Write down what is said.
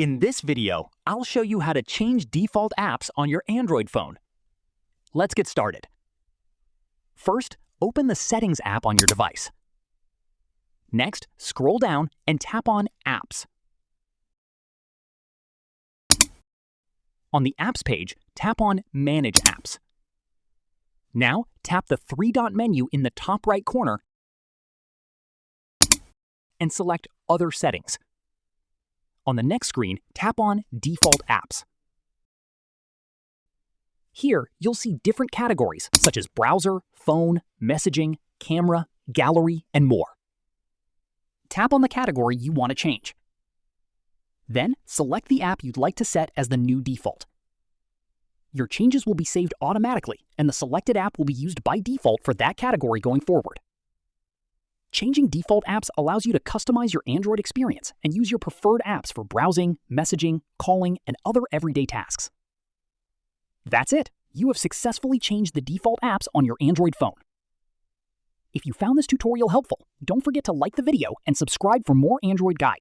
In this video, I'll show you how to change default apps on your Android phone. Let's get started. First, open the Settings app on your device. Next, scroll down and tap on Apps. On the Apps page, tap on Manage Apps. Now, tap the three-dot menu in the top right corner and select Other Settings. On the next screen, tap on Default Apps. Here, you'll see different categories such as browser, phone, messaging, camera, gallery, and more. Tap on the category you want to change. Then, select the app you'd like to set as the new default. Your changes will be saved automatically, and the selected app will be used by default for that category going forward. Changing default apps allows you to customize your Android experience and use your preferred apps for browsing, messaging, calling, and other everyday tasks. That's it. You have successfully changed the default apps on your Android phone. If you found this tutorial helpful, don't forget to like the video and subscribe for more Android guides.